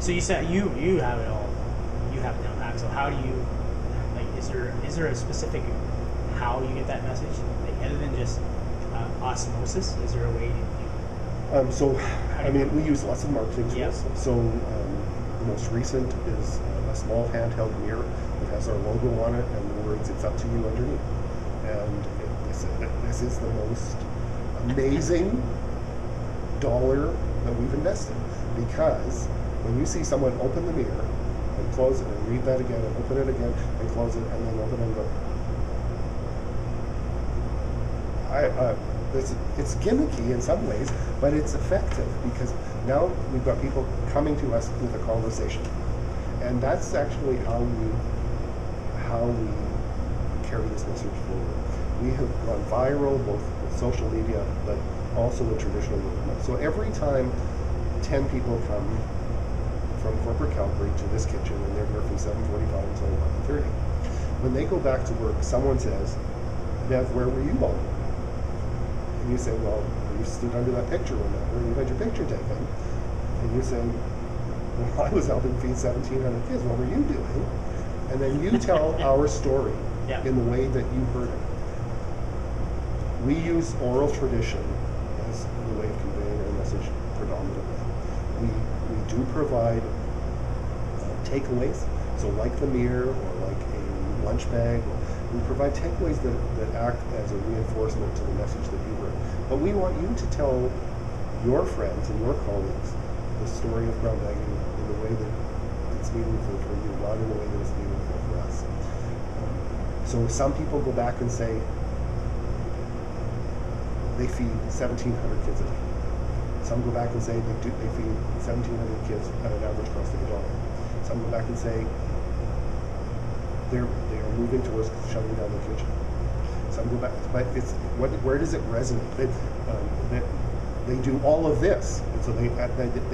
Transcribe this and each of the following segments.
So you said you have it all, you have it down pat. So how do you, like, is there a specific how you get that message, like, other than just osmosis? Is there a way we use lots of marketing tools. Yep. So the most recent is a small handheld mirror that has our logo on it and the words "It's up to you" underneath. And this is the most amazing dollar that we've invested, because when you see someone open the mirror and close it and read that again and open it again and close it and then open it and go, it's gimmicky in some ways, but it's effective, because now we've got people coming to us with a conversation, and that's actually how we carry this message forward. We have gone viral both with social media, but also the traditional movement. So every time 10 people come from corporate Calgary to this kitchen, and they're here from 7:45 until 11:30, when they go back to work, someone says, "Bev, where were you all?" And you say, "Well, you stood under that picture when you had your picture taken." And you say, "Well, I was helping feed 1,700 kids. What were you doing?" And then you tell our story in the way that you heard it. We use oral tradition as the way of conveying our message predominantly. We do provide takeaways, so like the mirror or like a lunch bag. We provide takeaways that act as a reinforcement to the message that you heard. But we want you to tell your friends and your colleagues the story of brown bagging in the way that it's meaningful for you, not in the way that it's meaningful for us. So some people go back and say they feed 1,700 kids a day. Some go back and say they feed 1,700 kids at an average cost of $1. Some go back and say they are moving towards shutting down the kitchen. Some go back, but where does it resonate? They do all of this, and so they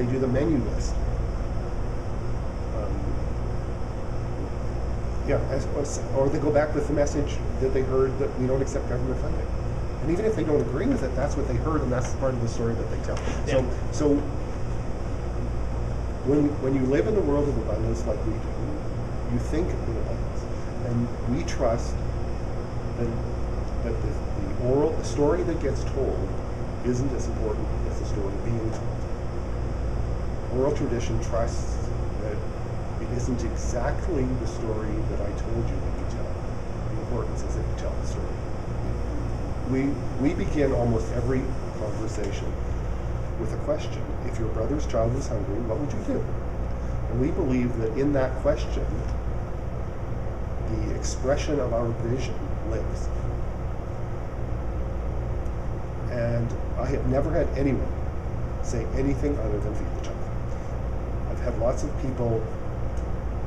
do the menu list. Or they go back with the message that they heard that we don't accept government funding. And even if they don't agree with it, that's what they heard, and that's part of the story that they tell. Yeah. So when you live in a world of abundance like we do, you think in abundance, and we trust that the story that gets told isn't as important as the story being told. Oral tradition trusts that it isn't exactly the story that I told you that you tell. The importance is that you tell the story. We begin almost every conversation with a question. If your brother's child was hungry, what would you do? And we believe that in that question, the expression of our vision lives. And I have never had anyone say anything other than feed the child. I've had lots of people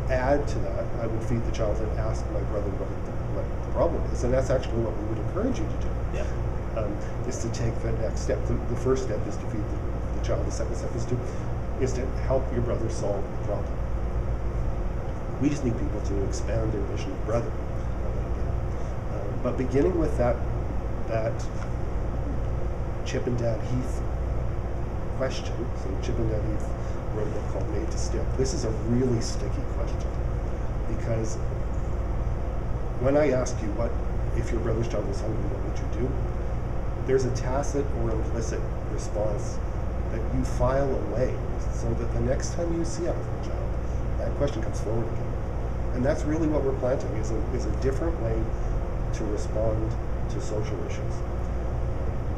add to that. I would feed the child and ask my brother what the problem is, and that's actually what we would encourage you to do. Yeah. Is to take the next step. The first step is to feed the child. The second step is to help your brother solve the problem. We just need people to expand their vision of brother a little bit. But beginning with that Chip and Dad Heath question. So Chip and Dad Heath wrote a book called Made to Stick. This is a really sticky question, because when I ask you if your brother's child was hungry, what would you do? There's a tacit or implicit response that you file away, so that the next time you see a hungry child, that question comes forward again. And that's really what we're planting, is a different way to respond to social issues.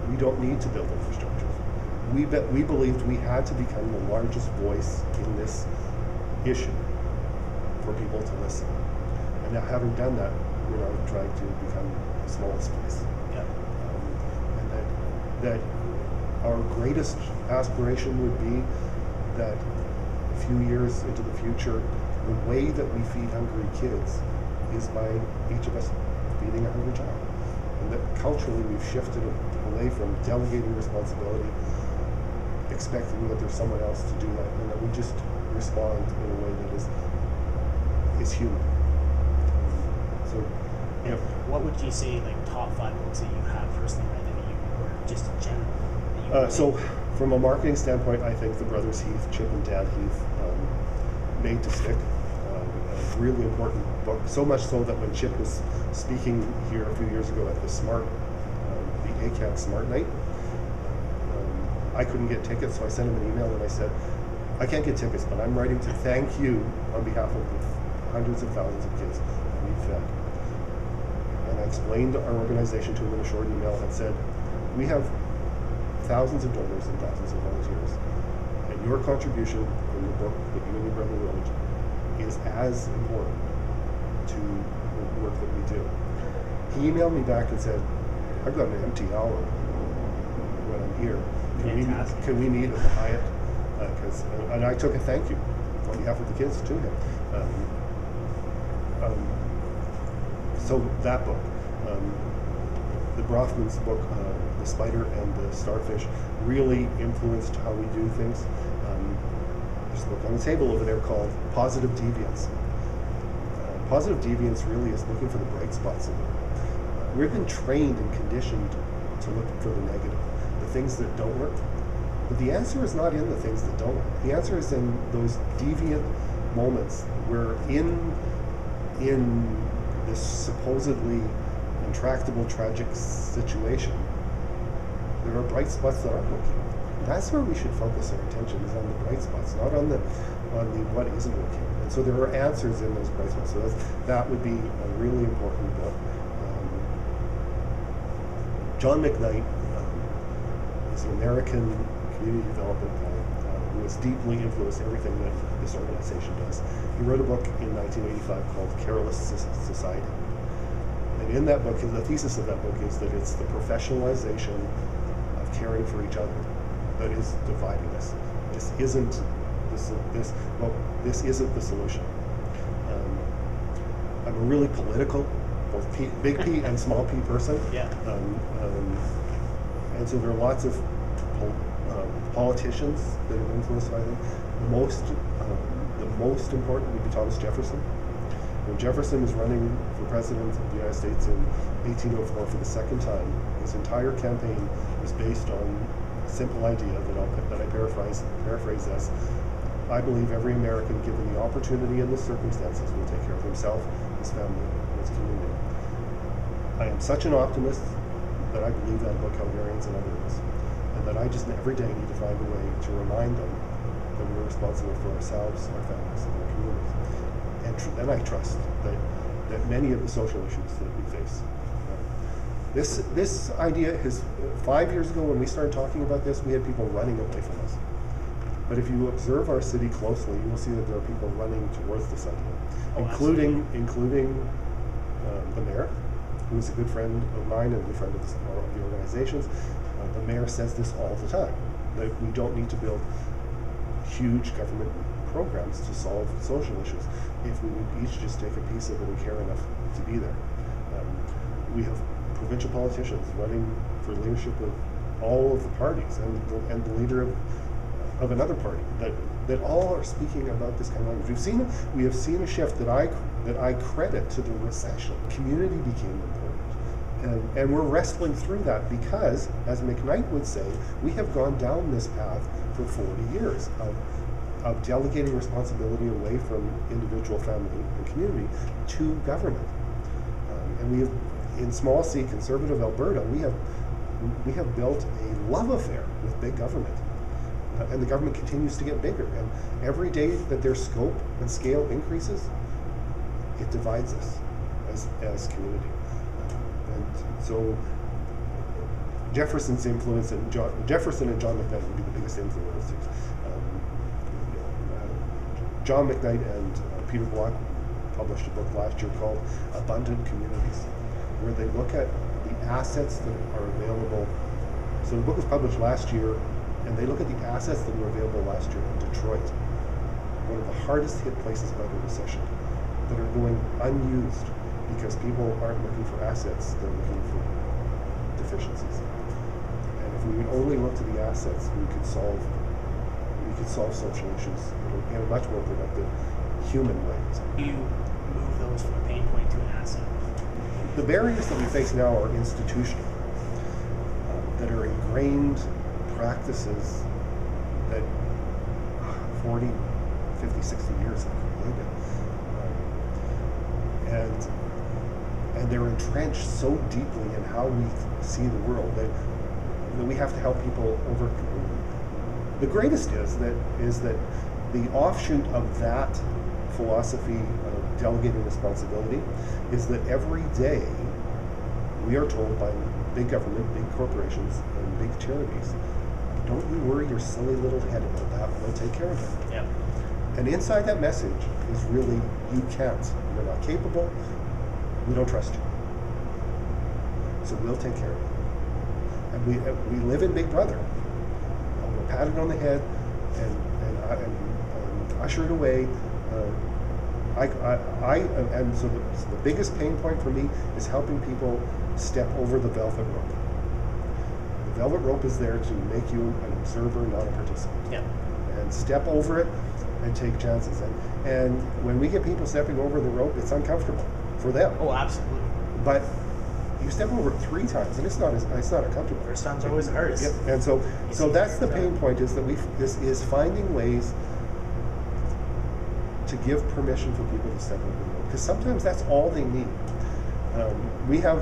We don't need to build infrastructure. We believed we had to become the largest voice in this issue for people to listen. And now, having done that, we're now trying to become the smallest place. Yeah. And that our greatest aspiration would be that a few years into the future, the way that we feed hungry kids is by each of us feeding a hungry child. And that culturally we've shifted away from delegating responsibility, expecting that there's someone else to do that, and that we just respond in a way that is human. So, yeah. What would you say, like, top 5 books that you have personally read that you, or just in general? So, from a marketing standpoint, I think the Brothers Heath, Chip and Dad Heath, made to stick. A really important book, so much so that when Chip was speaking here a few years ago at the the ACAD Smart Night, I couldn't get tickets, so I sent him an email and I said, I can't get tickets, but I'm writing to thank you on behalf of the hundreds of thousands of kids that we've fed. And I explained our organization to him in a short email and said, we have thousands of donors and thousands of volunteers, and your contribution from the book that you and your brother wrote is as important to the work that we do. He emailed me back and said, I've got an empty hour when I'm here. Can we meet at the Hyatt? And I took a thank you on behalf of the kids to him. So that book, the Brothman's book, The Spider and the Starfish, really influenced how we do things. There's a book on the table over there called Positive Deviance. Positive deviance really is looking for the bright spots in it. We've been trained and conditioned to look for the negative, the things that don't work. But the answer is not in the things that don't work. The answer is in those deviant moments where in this supposedly intractable, tragic situation, there are bright spots that aren't working. That's where we should focus our attention, is on the bright spots, not on the what isn't working. And so there are answers in those bright spots. So that would be a really important book. John McKnight is an American community development guy who has deeply influenced everything that this organization does. He wrote a book in 1985 called Careless Society. And in that book, the thesis of that book is that it's the professionalization of caring for each other that is dividing us. This isn't the solution. I'm a really political, both big P and small P person. Yeah. And so there are lots of politicians that are influenced by them. The most important would be Thomas Jefferson. When Jefferson was running for president of the United States in 1804 for the second time, his entire campaign was based on a simple idea that I paraphrase as, I believe every American, given the opportunity and the circumstances, will take care of himself, his family, and his community. I am such an optimist that I believe that about Calgarians and others, and that I just every day need to find a way to remind them that we're responsible for ourselves, our families, and our communities. And I trust that many of the social issues that we face. This idea is 5 years ago when we started talking about this, we had people running away from us. But if you observe our city closely, you will see that there are people running towards this idea, including the mayor, who is a good friend of mine and a good friend of the organizations. The mayor says this all the time, that we don't need to build huge government programs to solve social issues if we would each just take a piece of it and care enough to be there. We have provincial politicians running for leadership of all of the parties and the leader of another party that all are speaking about this kind of language. We have seen a shift that I credit to the recession. Community became important, and we're wrestling through that because, as McKnight would say, we have gone down this path for 40 years of delegating responsibility away from individual, family, and community to government. And we have, in small C conservative Alberta, we have built a love affair with big government. And the government continues to get bigger. And every day that their scope and scale increases, it divides us as community. And so Jefferson's influence, and Jefferson and John McKnight would be the biggest influencers. John McKnight and Peter Block published a book last year called Abundant Communities, where they look at the assets that are available. So the book was published last year, and they look at the assets that were available last year in Detroit, one of the hardest hit places by the recession, that are going unused because people aren't looking for assets, they're looking for deficiencies. And if we would only look to the assets, we could solve social issues in a much more productive, human way. You move those from a pain point to an asset. The barriers that we face now are institutional, that are ingrained practices that 40, 50, 60 years have created. And they're entrenched so deeply in how we see the world that we have to help people over. The greatest is that the offshoot of that philosophy of delegating responsibility is that every day we are told by big government, big corporations, and big charities, don't you worry your silly little head about that, we'll take care of it. Yep. And inside that message is really, you can't, you're not capable, we don't trust you. So we'll take care of it. And we live in Big Brother. We're patted on the head and ushered away. And so the biggest pain point for me is helping people step over the velvet rope. The velvet rope is there to make you an observer, not a participant. Yep. And step over it and take chances. And when we get people stepping over the rope, it's uncomfortable for them. Oh, absolutely. But you step over it 3 times, and it's not uncomfortable. First time's always the hardest. Yep. And so that's the pain point, is that this is finding ways to give permission for people to step over the rope, because sometimes that's all they need. We have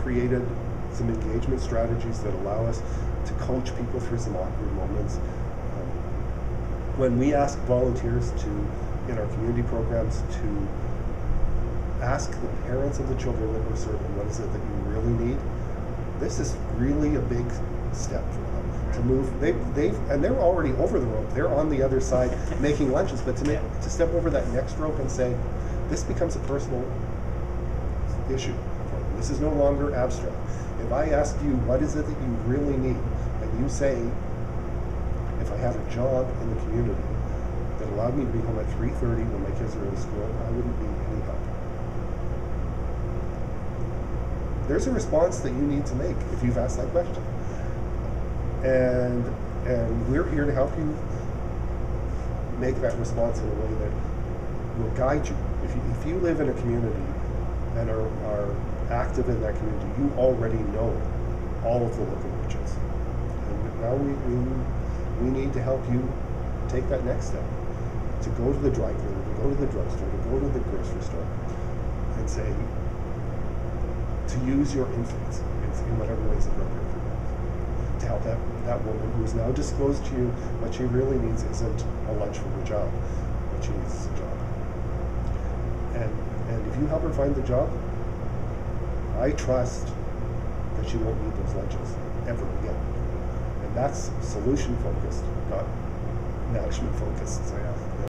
created some engagement strategies that allow us to coach people through some awkward moments. When we ask volunteers in our community programs, to ask the parents of the children that we're serving, what is it that you really need? This is really a big step for them to move. And they're already over the rope. They're on the other side making lunches, but to step over that next rope and say, this becomes a personal issue. This is no longer abstract. If I ask you, what is it that you really need, and you say, if I had a job in the community that allowed me to be home at 3:30 when my kids are in school, I wouldn't be any help. There's a response that you need to make if you've asked that question. And we're here to help you make that response in a way that will guide you. If you live in a community and are active in that community, you already know all of the local witches. And now we need to help you take that next step, to go to the dry cleaner, to go to the drugstore, to go to the grocery store, and say, to use your influence in whatever way is appropriate for you, to help that woman who is now disclosed to you what she really needs isn't a lunch from her job. What she needs is a job. And if you help her find the job, I trust that she won't need those lunches ever again. And that's solution focused, not management focused. So yeah.